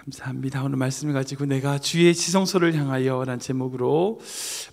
감사합니다. 오늘 말씀을 가지고 내가 주의 지성소를 향하여 라는 제목으로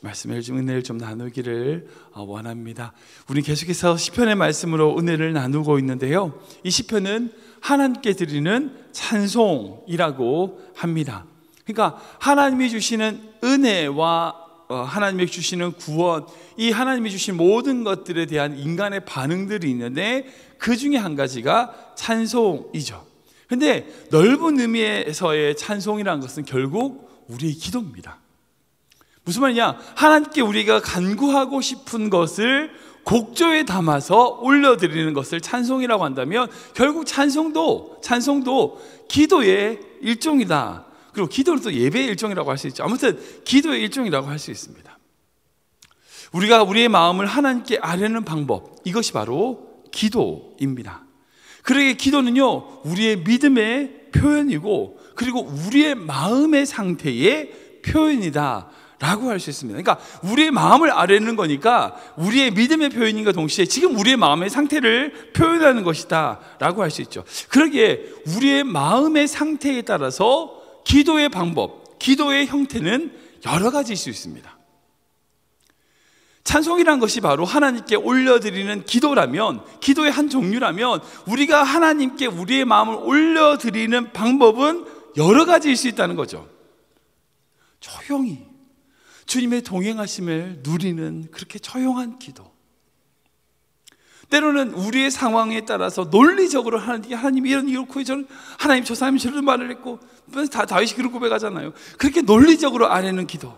말씀을 좀 은혜를 좀 나누기를 원합니다. 우리 계속해서 시편의 말씀으로 은혜를 나누고 있는데요, 이 시편은 하나님께 드리는 찬송이라고 합니다. 그러니까 하나님이 주시는 은혜와 하나님이 주시는 구원, 이 하나님이 주신 모든 것들에 대한 인간의 반응들이 있는데 그 중에 한 가지가 찬송이죠. 근데 넓은 의미에서의 찬송이라는 것은 결국 우리의 기도입니다. 무슨 말이냐? 하나님께 우리가 간구하고 싶은 것을 곡조에 담아서 올려드리는 것을 찬송이라고 한다면 결국 찬송도 기도의 일종이다. 그리고 기도는 또 예배의 일종이라고 할 수 있죠. 아무튼 기도의 일종이라고 할 수 있습니다. 우리가 우리의 마음을 하나님께 아뢰는 방법, 이것이 바로 기도입니다. 그러기에 기도는요, 우리의 믿음의 표현이고 그리고 우리의 마음의 상태의 표현이다 라고 할 수 있습니다. 그러니까 우리의 마음을 아뢰는 거니까 우리의 믿음의 표현인과 동시에 지금 우리의 마음의 상태를 표현하는 것이다 라고 할 수 있죠. 그러기에 우리의 마음의 상태에 따라서 기도의 방법, 기도의 형태는 여러 가지일 수 있습니다. 찬송이란 것이 바로 하나님께 올려드리는 기도라면, 기도의 한 종류라면 우리가 하나님께 우리의 마음을 올려드리는 방법은 여러 가지일 수 있다는 거죠. 조용히 주님의 동행하심을 누리는 그렇게 조용한 기도, 때로는 우리의 상황에 따라서 논리적으로 하나님 이렇고 저는 하나님 저 사람이 저런 말을 했고 다윗이 그런 고백하잖아요. 그렇게 논리적으로 아뢰는 기도,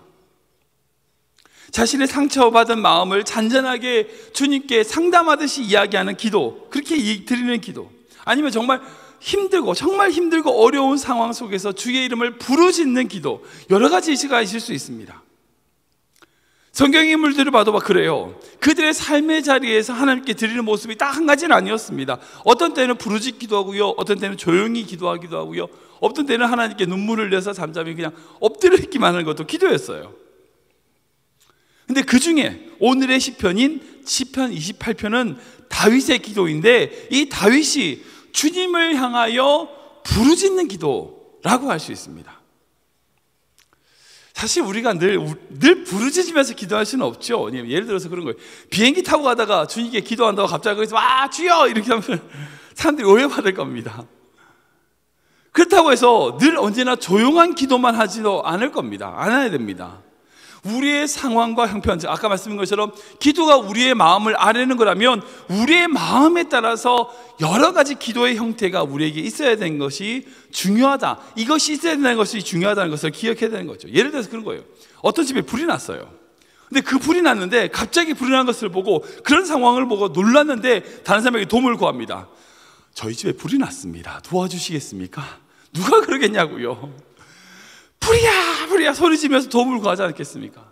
자신의 상처받은 마음을 잔잔하게 주님께 상담하듯이 이야기하는 기도, 그렇게 드리는 기도, 아니면 정말 힘들고 어려운 상황 속에서 주의 이름을 부르짖는 기도, 여러 가지가 있을 수 있습니다. 성경 인물들을 봐도 막 그래요. 그들의 삶의 자리에서 하나님께 드리는 모습이 딱 한 가지는 아니었습니다. 어떤 때는 부르짖기도 하고요, 어떤 때는 조용히 기도하기도 하고요, 어떤 때는 하나님께 눈물을 내서 잠잠히 그냥 엎드려 있기만 하는 것도 기도였어요. 근데 그 중에 오늘의 시편인 시편 28편은 다윗의 기도인데, 이 다윗이 주님을 향하여 부르짖는 기도라고 할 수 있습니다. 사실 우리가 늘 부르짖으면서 기도할 수는 없죠. 예를 들어서 그런 거예요. 비행기 타고 가다가 주님께 기도한다고 갑자기 거기서 와 주여 이렇게 하면 사람들이 오해받을 겁니다. 그렇다고 해서 늘 언제나 조용한 기도만 하지도 않을 겁니다. 안 해야 됩니다. 우리의 상황과 형편, 아까 말씀드린 것처럼 기도가 우리의 마음을 아뢰는 거라면 우리의 마음에 따라서 여러 가지 기도의 형태가 우리에게 있어야 되는 것이 중요하다, 이것이 있어야 되는 것이 중요하다는 것을 기억해야 되는 거죠. 예를 들어서 그런 거예요. 어떤 집에 불이 났어요. 근데 그 불이 났는데 갑자기 불이 난 것을 보고, 그런 상황을 보고 놀랐는데 다른 사람에게 도움을 구합니다. 저희 집에 불이 났습니다, 도와주시겠습니까? 누가 그러겠냐고요. 불이야 소리 지면서 도움을 구하지 않겠습니까?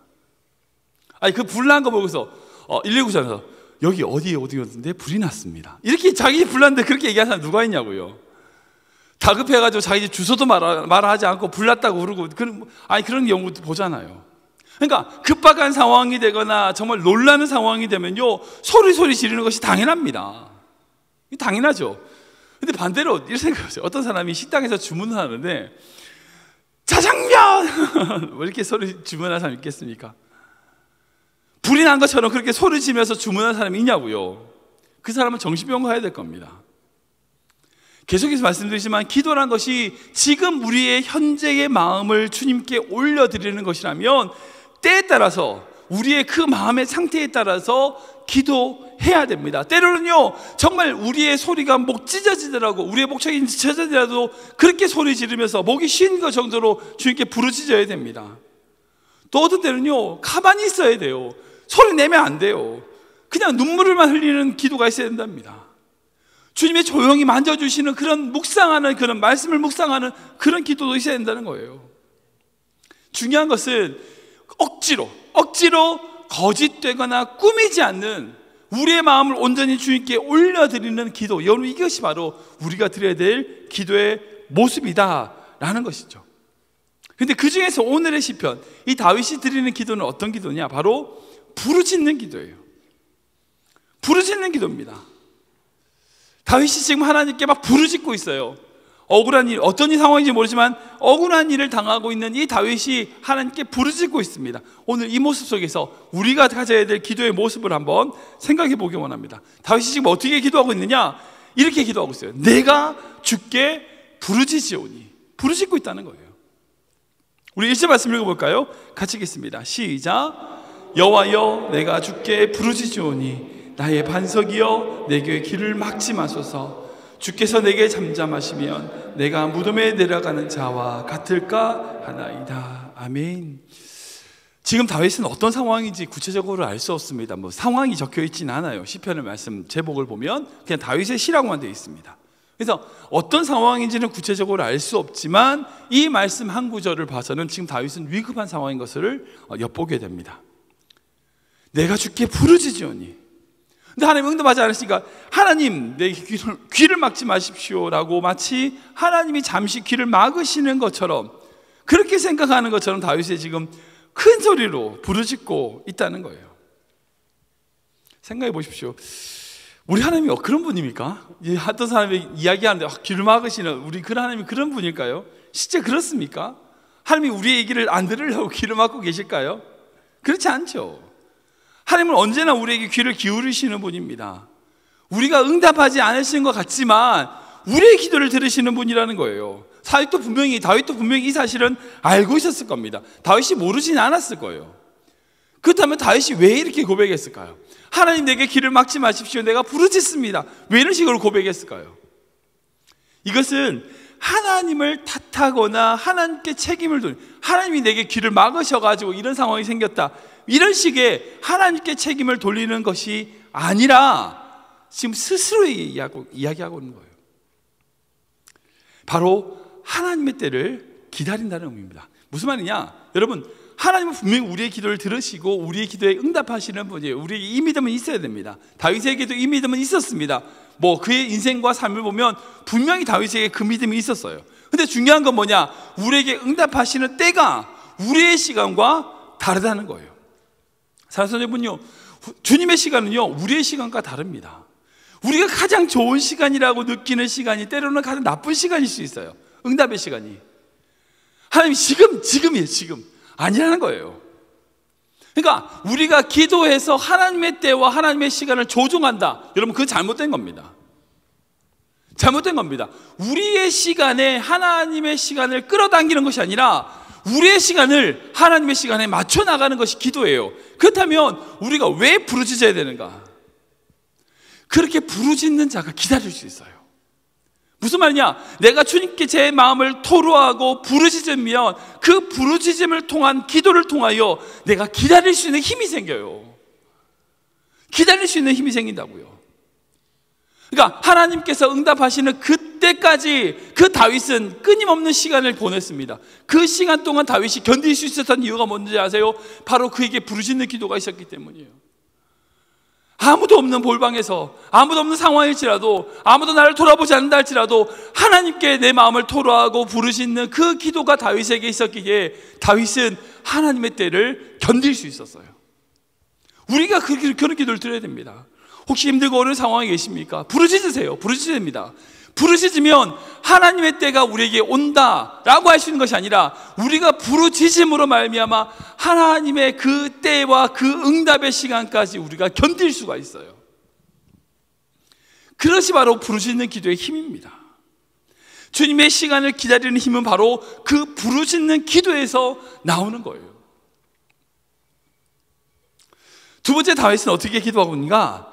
아니 그 불난 거 보고서 119 전화해서 여기 어디였는데 불이 났습니다, 이렇게 자기 불났는데 그렇게 얘기하는 사람 누가 있냐고요. 다급해가지고 자기 주소도 말하지 않고 불났다고 그러고 그런 경우도 보잖아요. 그러니까 급박한 상황이 되거나 정말 놀라는 상황이 되면요, 소리 지르는 것이 당연합니다. 당연하죠. 근데 반대로 이런 생각하세요. 어떤 사람이 식당에서 주문을 하는데 짜장면! 뭐 이렇게 소리 주문하는 사람이 있겠습니까? 불이 난 것처럼 그렇게 소리 지면서 주문하는 사람이 있냐고요. 그 사람은 정신병원 가야 될 겁니다. 계속해서 말씀드리지만 기도란 것이 지금 우리의 현재의 마음을 주님께 올려드리는 것이라면 때에 따라서 우리의 그 마음의 상태에 따라서 기도해야 됩니다. 때로는요 정말 우리의 소리가 목 찢어지더라도, 우리의 목청이 찢어지더라도 그렇게 소리 지르면서 목이 쉰 것 정도로 주님께 부르짖어야 됩니다. 또 어떤 때는요 가만히 있어야 돼요. 소리 내면 안 돼요. 그냥 눈물을만 흘리는 기도가 있어야 된답니다. 주님이 조용히 만져주시는 그런 묵상하는, 그런 말씀을 묵상하는 그런 기도도 있어야 된다는 거예요. 중요한 것은 억지로 거짓되거나 꾸미지 않는 우리의 마음을 온전히 주님께 올려드리는 기도, 여러분 이것이 바로 우리가 드려야 될 기도의 모습이다라는 것이죠. 그런데 그 중에서 오늘의 시편, 이 다윗이 드리는 기도는 어떤 기도냐? 바로 부르짖는 기도예요. 부르짖는 기도입니다. 다윗이 지금 하나님께 막 부르짖고 있어요. 억울한 일, 어떤 상황인지 모르지만 억울한 일을 당하고 있는 이 다윗이 하나님께 부르짖고 있습니다. 오늘 이 모습 속에서 우리가 가져야 될 기도의 모습을 한번 생각해 보기 원합니다. 다윗이 지금 어떻게 기도하고 있느냐? 이렇게 기도하고 있어요. 내가 주께 부르짖으오니. 부르짖고 있다는 거예요. 우리 1절 말씀 읽어볼까요? 같이 읽겠습니다. 시작. 여호와여, 내가 주께 부르짖으오니 나의 반석이여, 내게 길을 막지 마소서. 주께서 내게 잠잠하시면 내가 무덤에 내려가는 자와 같을까 하나이다. 아멘. 지금 다윗은 어떤 상황인지 구체적으로 알 수 없습니다. 뭐 상황이 적혀 있지는 않아요. 시편의 말씀 제목을 보면 그냥 다윗의 시라고만 되어 있습니다. 그래서 어떤 상황인지는 구체적으로 알 수 없지만 이 말씀 한 구절을 봐서는 지금 다윗은 위급한 상황인 것을 엿보게 됩니다. 내가 주께 부르짖으오니. 근데 하나님 응답하지 않으시니까 하나님, 내 귀를 막지 마십시오라고 마치 하나님이 잠시 귀를 막으시는 것처럼, 그렇게 생각하는 것처럼 다윗이 지금 큰 소리로 부르짖고 있다는 거예요. 생각해 보십시오. 우리 하나님이 그런 분입니까? 어떤 사람이 이야기하는데 귀를 막으시는 우리 그 하나님이 그런 분일까요? 실제 그렇습니까? 하나님이 우리의 얘기를 안 들으려고 귀를 막고 계실까요? 그렇지 않죠. 하나님은 언제나 우리에게 귀를 기울이시는 분입니다. 우리가 응답하지 않으시는 것 같지만 우리의 기도를 들으시는 분이라는 거예요. 다윗도 분명히 이 사실은 알고 있었을 겁니다. 다윗이 모르진 않았을 거예요. 그렇다면 다윗이 왜 이렇게 고백했을까요? 하나님, 내게 길을 막지 마십시오. 내가 부르짖습니다. 왜 이런 식으로 고백했을까요? 이것은 하나님을 탓하거나 하나님께 책임을 돌리는, 하나님이 내게 길을 막으셔가지고 이런 상황이 생겼다, 이런 식의 하나님께 책임을 돌리는 것이 아니라 지금 스스로 이야기하고 있는 거예요. 바로 하나님의 때를 기다린다는 의미입니다. 무슨 말이냐? 여러분, 하나님은 분명히 우리의 기도를 들으시고 우리의 기도에 응답하시는 분이에요. 우리에게 이 믿음은 있어야 됩니다. 다윗에게도 이 믿음은 있었습니다. 뭐 그의 인생과 삶을 보면 분명히 다윗에게 그 믿음이 있었어요. 근데 중요한 건 뭐냐? 우리에게 응답하시는 때가 우리의 시간과 다르다는 거예요. 사랑하는 여러분요, 주님의 시간은요 우리의 시간과 다릅니다. 우리가 가장 좋은 시간이라고 느끼는 시간이 때로는 가장 나쁜 시간일 수 있어요. 응답의 시간이. 하나님 지금이에요. 지금 아니라는 거예요. 그러니까 우리가 기도해서 하나님의 때와 하나님의 시간을 조종한다, 여러분, 그건 잘못된 겁니다. 잘못된 겁니다. 우리의 시간에 하나님의 시간을 끌어당기는 것이 아니라 우리의 시간을 하나님의 시간에 맞춰 나가는 것이 기도예요. 그렇다면 우리가 왜 부르짖어야 되는가? 그렇게 부르짖는 자가 기다릴 수 있어요. 무슨 말이냐? 내가 주님께 제 마음을 토로하고 부르짖으면 그 부르짖음을 통한 기도를 통하여 내가 기다릴 수 있는 힘이 생겨요. 기다릴 수 있는 힘이 생긴다고요. 그러니까 하나님께서 응답하시는 그때까지 그 다윗은 끊임없는 시간을 보냈습니다. 그 시간 동안 다윗이 견딜 수 있었던 이유가 뭔지 아세요? 바로 그에게 부르짖는 기도가 있었기 때문이에요. 아무도 없는 볼방에서, 아무도 없는 상황일지라도, 아무도 나를 돌아보지 않는다 할지라도 하나님께 내 마음을 토로하고 부르짖는 그 기도가 다윗에게 있었기에 다윗은 하나님의 때를 견딜 수 있었어요. 우리가 그런 기도를 드려야 됩니다. 혹시 힘들고 어려운 상황에 계십니까? 부르짖으세요. 부르짖어야 됩니다. 부르짖으면 하나님의 때가 우리에게 온다라고 할 수 있는 것이 아니라 우리가 부르짖음으로 말미암아 하나님의 그 때와 그 응답의 시간까지 우리가 견딜 수가 있어요. 그것이 바로 부르짖는 기도의 힘입니다. 주님의 시간을 기다리는 힘은 바로 그 부르짖는 기도에서 나오는 거예요. 두 번째, 다윗은 어떻게 기도하고 있는가?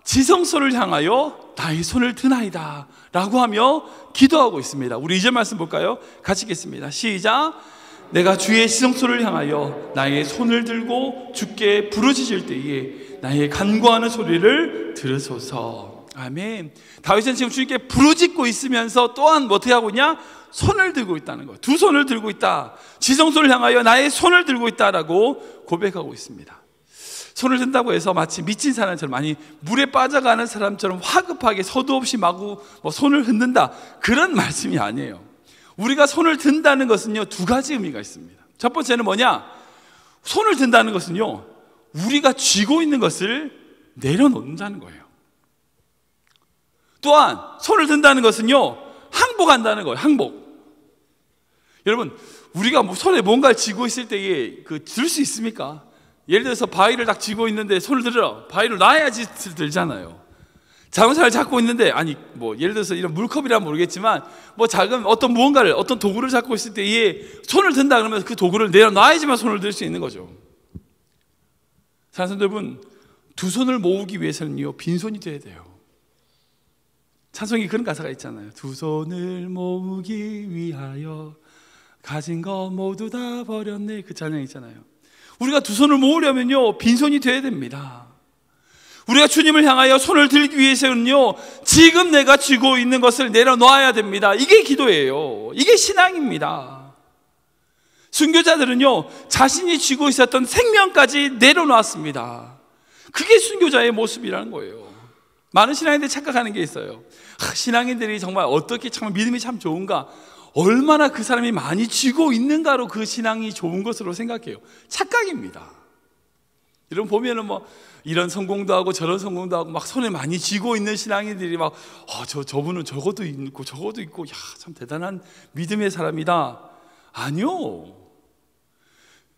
지성소를 향하여 나의 손을 드나이다 라고 하며 기도하고 있습니다. 우리 2절 말씀 볼까요? 같이 읽겠습니다. 시작. 내가 주의 지성소를 향하여 나의 손을 들고 주께 부르짖을 때에 나의 간구하는 소리를 들으소서. 아멘. 다윗은 지금 주님께 부르짖고 있으면서 또한 어떻게 하고 있냐? 손을 들고 있다는 거예요. 두 손을 들고 있다. 지성소를 향하여 나의 손을 들고 있다라고 고백하고 있습니다. 손을 든다고 해서 마치 미친 사람처럼, 아니 물에 빠져가는 사람처럼 화급하게 서두 없이 마구 손을 흔든다, 그런 말씀이 아니에요. 우리가 손을 든다는 것은요 두 가지 의미가 있습니다. 첫 번째는 뭐냐? 손을 든다는 것은요 우리가 쥐고 있는 것을 내려놓는다는 거예요. 또한 손을 든다는 것은요 항복한다는 거예요. 항복. 여러분, 우리가 손에 뭔가를 쥐고 있을 때에 들 수 있습니까? 예를 들어서 바위를 딱 쥐고 있는데 손을 들어. 바위를 놔야지 들잖아요. 자동차를 잡고 있는데, 예를 들어서 이런 물컵이라면 모르겠지만, 작은 어떤 무언가를, 어떤 도구를 잡고 있을 때에 손을 든다 그러면 그 도구를 내려놔야지만 손을 들 수 있는 거죠. 사랑하는 여러분, 두 손을 모으기 위해서는요, 빈손이 돼야 돼요. 찬송이 그런 가사가 있잖아요. 두 손을 모으기 위하여 가진 거 모두 다 버렸네. 그 찬양 있잖아요. 우리가 두 손을 모으려면요, 빈손이 돼야 됩니다. 우리가 주님을 향하여 손을 들기 위해서는요, 지금 내가 쥐고 있는 것을 내려놔야 됩니다. 이게 기도예요. 이게 신앙입니다. 순교자들은요, 자신이 쥐고 있었던 생명까지 내려놨습니다. 그게 순교자의 모습이라는 거예요. 많은 신앙인들이 착각하는 게 있어요. 신앙인들이 정말 어떻게 참 믿음이 참 좋은가, 얼마나 그 사람이 많이 쥐고 있는가로 그 신앙이 좋은 것으로 생각해요. 착각입니다. 여러분 보면은 이런 성공도 하고 저런 성공도 하고 막 손에 많이 쥐고 있는 신앙인들이 저분은 저것도 있고 저것도 있고, 야, 참 대단한 믿음의 사람이다. 아니요.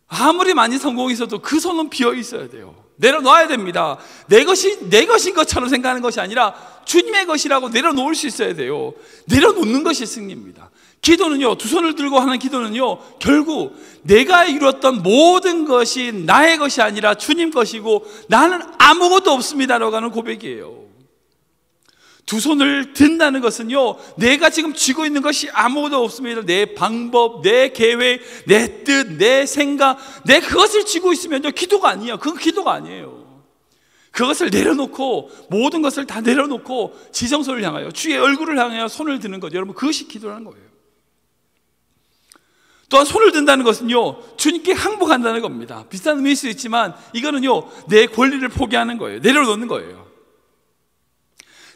아무리 많이 성공했어도 그 손은 비어 있어야 돼요. 내려놔야 됩니다. 내 것인 것처럼 생각하는 것이 아니라 주님의 것이라고 내려놓을 수 있어야 돼요. 내려놓는 것이 승리입니다. 기도는요, 두 손을 들고 하는 기도는요, 결국 내가 이루었던 모든 것이 나의 것이 아니라 주님 것이고 나는 아무것도 없습니다라고 하는 고백이에요. 두 손을 든다는 것은요, 내가 지금 쥐고 있는 것이 아무것도 없습니다. 내 방법, 내 계획, 내 뜻, 내 생각, 내 그것을 쥐고 있으면요, 기도가 아니에요. 그건 기도가 아니에요. 그것을 내려놓고, 모든 것을 다 내려놓고 지성소를 향하여, 주의 얼굴을 향하여 손을 드는 것, 여러분, 그것이 기도라는 거예요. 또한 손을 든다는 것은요, 주님께 항복한다는 겁니다. 비슷한 의미일 수 있지만 이거는요, 내 권리를 포기하는 거예요. 내려놓는 거예요.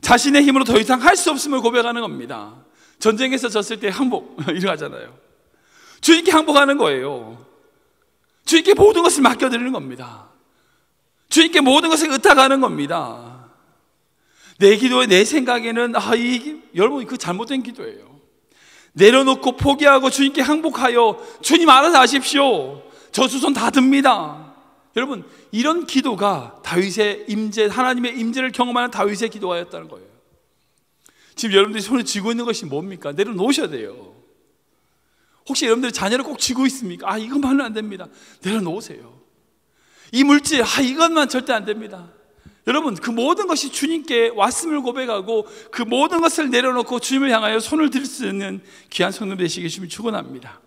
자신의 힘으로 더 이상 할 수 없음을 고백하는 겁니다. 전쟁에서 졌을 때 항복 이렇게 하잖아요. 주님께 항복하는 거예요. 주님께 모든 것을 맡겨드리는 겁니다. 주님께 모든 것을 의탁하는 겁니다. 내 기도에, 내 생각에는 여러분, 그 잘못된 기도예요. 내려놓고 포기하고 주님께 항복하여 주님 알아서 하십시오. 저 두 손 다 듭니다. 여러분, 이런 기도가 다윗의 임재, 하나님의 임재를 경험하는 다윗의 기도였다는 거예요. 지금 여러분들이 손을 쥐고 있는 것이 뭡니까? 내려놓으셔야 돼요. 혹시 여러분들이 자녀를 꼭 쥐고 있습니까? 이것만은 안 됩니다. 내려놓으세요. 이 물질, 이것만 절대 안 됩니다. 여러분, 그 모든 것이 주님께 왔음을 고백하고 그 모든 것을 내려놓고 주님을 향하여 손을 들 수 있는 귀한 성도 되시기 주님 축원합니다.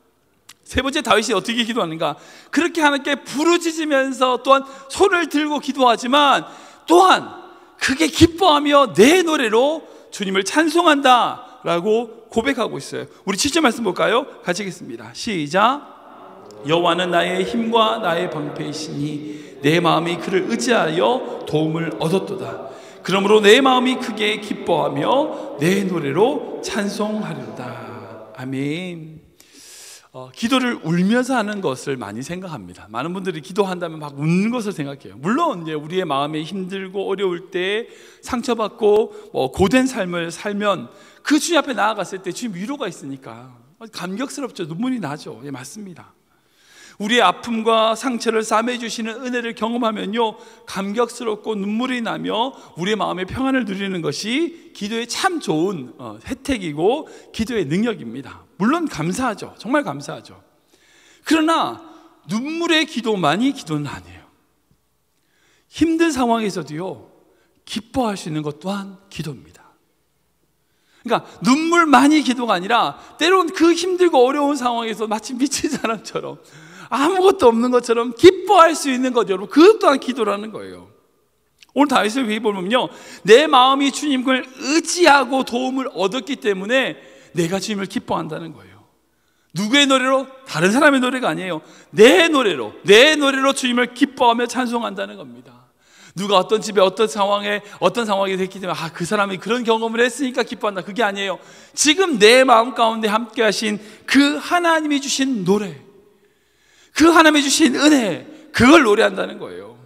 세 번째, 다윗이 어떻게 기도하는가? 그렇게 하나님께 부르짖으면서 또한 손을 들고 기도하지만 또한 크게 기뻐하며 내 노래로 주님을 찬송한다 라고 고백하고 있어요. 우리 7절 말씀 볼까요? 같이 읽겠습니다. 시작. 여호와는 나의 힘과 나의 방패이시니 내 마음이 그를 의지하여 도움을 얻었도다. 그러므로 내 마음이 크게 기뻐하며 내 노래로 찬송하리로다. 아멘. 기도를 울면서 하는 것을 많이 생각합니다. 많은 분들이 기도한다면 막 웃는 것을 생각해요. 물론 우리의 마음이 힘들고 어려울 때 상처받고 고된 삶을 살면 그 주님 앞에 나아갔을 때 주님 위로가 있으니까 감격스럽죠. 눈물이 나죠. 예, 맞습니다. 우리의 아픔과 상처를 싸매주시는 은혜를 경험하면요, 감격스럽고 눈물이 나며 우리의 마음의 평안을 누리는 것이 기도의 참 좋은 혜택이고 기도의 능력입니다. 물론 감사하죠. 정말 감사하죠. 그러나 눈물의 기도만이 기도는 아니에요. 힘든 상황에서도요, 기뻐할 수 있는 것 또한 기도입니다. 그러니까 눈물만이 기도가 아니라 때로는 그 힘들고 어려운 상황에서 마치 미친 사람처럼 아무것도 없는 것처럼 기뻐할 수 있는 것, 여러분, 그것 또한 기도라는 거예요. 오늘 다윗의 회의 보면요, 내 마음이 주님을 의지하고 도움을 얻었기 때문에 내가 주님을 기뻐한다는 거예요. 누구의 노래로? 다른 사람의 노래가 아니에요. 내 노래로 주님을 기뻐하며 찬송한다는 겁니다. 누가 어떤 집에 어떤 상황이 됐기 때문에 그 사람이 그런 경험을 했으니까 기뻐한다, 그게 아니에요. 지금 내 마음 가운데 함께 하신 그 하나님이 주신 노래, 그 하나님이 주신 은혜, 그걸 노래한다는 거예요.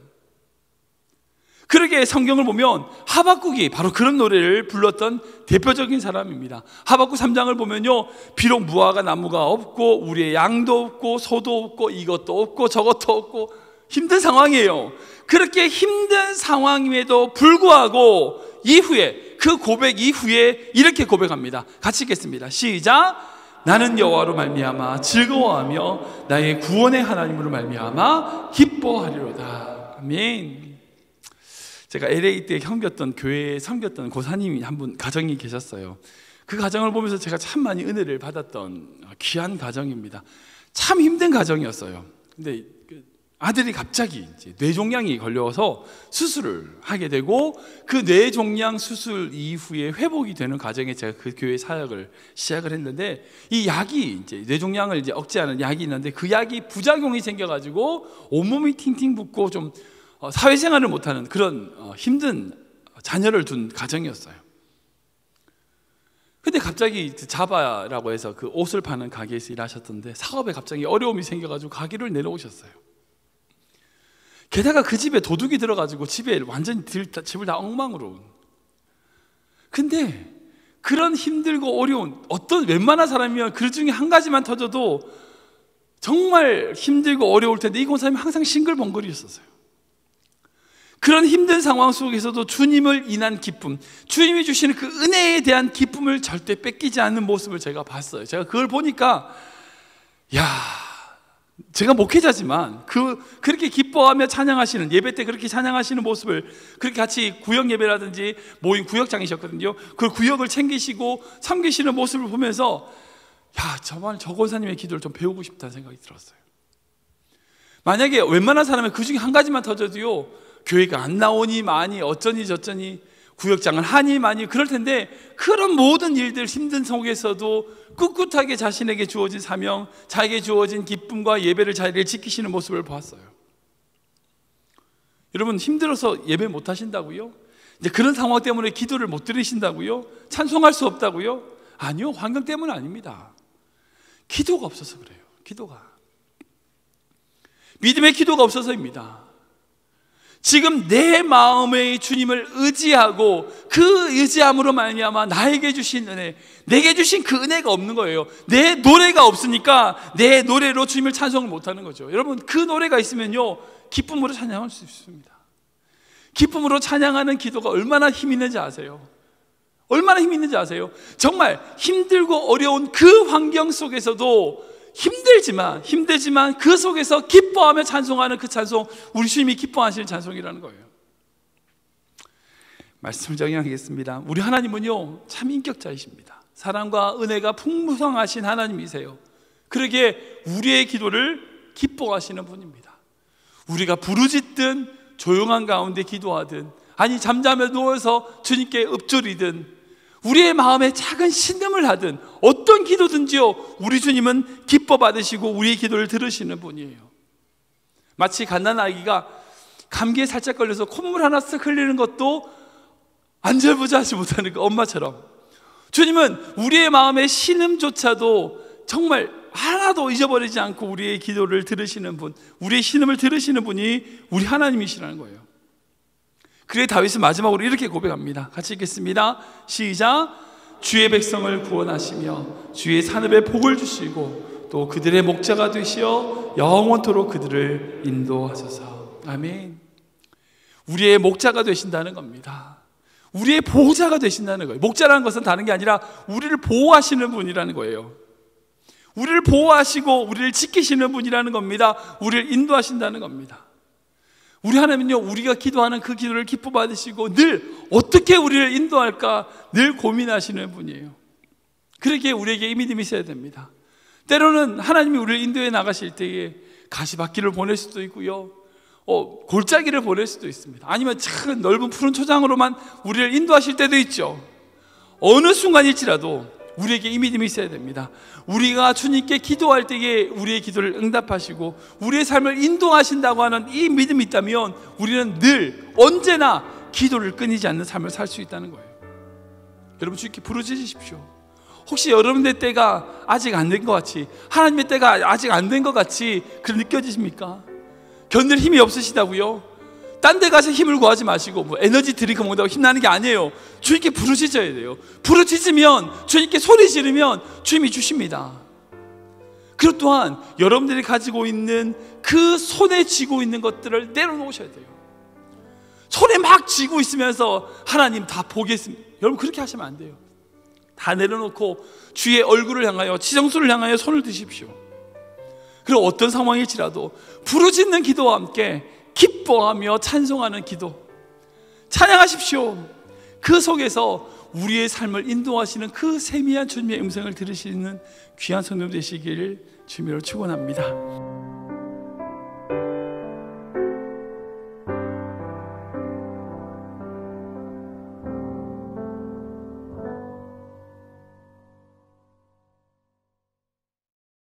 그러게 성경을 보면 하박국이 바로 그런 노래를 불렀던 대표적인 사람입니다. 하박국 3장을 보면요, 비록 무화과 나무가 없고 우리의 양도 없고 소도 없고 이것도 없고 저것도 없고 힘든 상황이에요. 그렇게 힘든 상황임에도 불구하고 이후에, 그 고백 이후에 이렇게 고백합니다. 같이 읽겠습니다. 시작. 나는 여호와로 말미암아 즐거워하며 나의 구원의 하나님으로 말미암아 기뻐하리로다. 아멘. 제가 LA 때 섬겼던 교회에 섬겼던 고사님이 한 분 가정이 계셨어요. 그 가정을 보면서 제가 참 많이 은혜를 받았던 귀한 가정입니다. 참 힘든 가정이었어요. 근데 아들이 갑자기 이제 뇌종양이 걸려서 수술을 하게 되고, 그 뇌종양 수술 이후에 회복이 되는 과정에 제가 그 교회 사역을 시작을 했는데, 이 약이 이제 뇌종양을 이제 억제하는 약이 있는데 그 약이 부작용이 생겨가지고 온몸이 팅팅 붓고 좀 사회생활을 못하는 그런 힘든 자녀를 둔 가정이었어요. 근데 갑자기 자바라고 해서 그 옷을 파는 가게에서 일하셨던데 사업에 갑자기 어려움이 생겨가지고 가게를 내려오셨어요. 게다가 그 집에 도둑이 들어가지고 집에 완전히 집을 다 엉망으로. 근데 그런 힘들고 어려운 어떤 웬만한 사람이면 그 중에 한 가지만 터져도 정말 힘들고 어려울 텐데 이 권사님이 항상 싱글벙글이었어요. 그런 힘든 상황 속에서도 주님을 인한 기쁨, 주님이 주시는 그 은혜에 대한 기쁨을 절대 뺏기지 않는 모습을 제가 봤어요. 제가 그걸 보니까, 야, 제가 목회자지만 그렇게 기뻐하며 찬양하시는, 예배 때 그렇게 찬양하시는 모습을, 그렇게 같이 구역 예배라든지 모임 구역장이셨거든요. 그 구역을 챙기시고 섬기시는 모습을 보면서, 야, 정말 저 권사님의 기도를 좀 배우고 싶다는 생각이 들었어요. 만약에 웬만한 사람은 그 중에 한 가지만 터져도요, 교회가 안 나오니 많이 어쩌니 저쩌니 구역장을 하니 많이 그럴 텐데, 그런 모든 일들 힘든 속에서도 꿋꿋하게 자신에게 주어진 사명, 자기에게 주어진 기쁨과 예배를 자리를 지키시는 모습을 보았어요. 여러분, 힘들어서 예배 못 하신다고요? 이제 그런 상황 때문에 기도를 못 드리신다고요? 찬송할 수 없다고요? 아니요, 환경 때문은 아닙니다. 기도가 없어서 그래요. 기도가, 믿음의 기도가 없어서입니다. 지금 내 마음의 주님을 의지하고 그 의지함으로 말미암아 나에게 주신 은혜, 내게 주신 그 은혜가 없는 거예요. 내 노래가 없으니까 내 노래로 주님을 찬송을 못하는 거죠. 여러분, 그 노래가 있으면요, 기쁨으로 찬양할 수 있습니다. 기쁨으로 찬양하는 기도가 얼마나 힘 있는지 아세요? 얼마나 힘 있는지 아세요? 정말 힘들고 어려운 그 환경 속에서도 힘들지만 그 속에서 기뻐하며 찬송하는 그 찬송, 우리 주님이 기뻐하시는 찬송이라는 거예요. 말씀을 정리하겠습니다. 우리 하나님은요, 참 인격자이십니다. 사랑과 은혜가 풍성하신 하나님이세요. 그러기에 우리의 기도를 기뻐하시는 분입니다. 우리가 부르짖든 조용한 가운데 기도하든, 아니 잠잠에 누워서 주님께 읊조리든, 우리의 마음에 작은 신음을 하든 어떤 기도든지요, 우리 주님은 기뻐 받으시고 우리의 기도를 들으시는 분이에요. 마치 갓난 아기가 감기에 살짝 걸려서 콧물 하나 쓱 흘리는 것도 안절부절하지 못하는 그 엄마처럼, 주님은 우리의 마음의 신음조차도 정말 하나도 잊어버리지 않고 우리의 기도를 들으시는 분, 우리의 신음을 들으시는 분이 우리 하나님이시라는 거예요. 그래 다윗은 마지막으로 이렇게 고백합니다. 같이 읽겠습니다. 시작. 주의 백성을 구원하시며 주의 산업에 복을 주시고 또 그들의 목자가 되시어 영원토록 그들을 인도하소서. 아멘. 우리의 목자가 되신다는 겁니다. 우리의 보호자가 되신다는 거예요. 목자라는 것은 다른 게 아니라 우리를 보호하시는 분이라는 거예요. 우리를 보호하시고 우리를 지키시는 분이라는 겁니다. 우리를 인도하신다는 겁니다. 우리 하나님은요, 우리가 기도하는 그 기도를 기뻐 받으시고 늘 어떻게 우리를 인도할까 늘 고민하시는 분이에요. 그러기에 우리에게 이 믿음이 있어야 됩니다. 때로는 하나님이 우리를 인도해 나가실 때에 가시밭길을 보낼 수도 있고요, 골짜기를 보낼 수도 있습니다. 아니면 참 넓은 푸른 초장으로만 우리를 인도하실 때도 있죠. 어느 순간일지라도 우리에게 이 믿음이 있어야 됩니다. 우리가 주님께 기도할 때에 우리의 기도를 응답하시고 우리의 삶을 인도하신다고 하는 이 믿음이 있다면 우리는 늘 언제나 기도를 끊이지 않는 삶을 살 수 있다는 거예요. 여러분, 주님께 부르짖으십시오. 혹시 여러분의 때가 아직 안 된 것 같이, 하나님의 때가 아직 안 된 것 같이 그렇게 느껴지십니까? 견딜 힘이 없으시다고요? 딴 데 가서 힘을 구하지 마시고 뭐 에너지 드링크 먹는다고 힘나는 게 아니에요. 주님께 부르짖어야 돼요. 부르짖으면, 주님께 소리 지르면 주님이 주십니다. 그리고 또한 여러분들이 가지고 있는 그 손에 쥐고 있는 것들을 내려놓으셔야 돼요. 손에 막 쥐고 있으면서 하나님 다 보겠습니다, 여러분 그렇게 하시면 안 돼요. 다 내려놓고 주의 얼굴을 향하여, 지성소를 향하여 손을 드십시오. 그리고 어떤 상황일지라도 부르짖는 기도와 함께 기뻐하며 찬송하는 기도, 찬양하십시오. 그 속에서 우리의 삶을 인도하시는 그 세미한 주님의 음성을 들으시는 귀한 성도 되시기를 주님으로 축원합니다.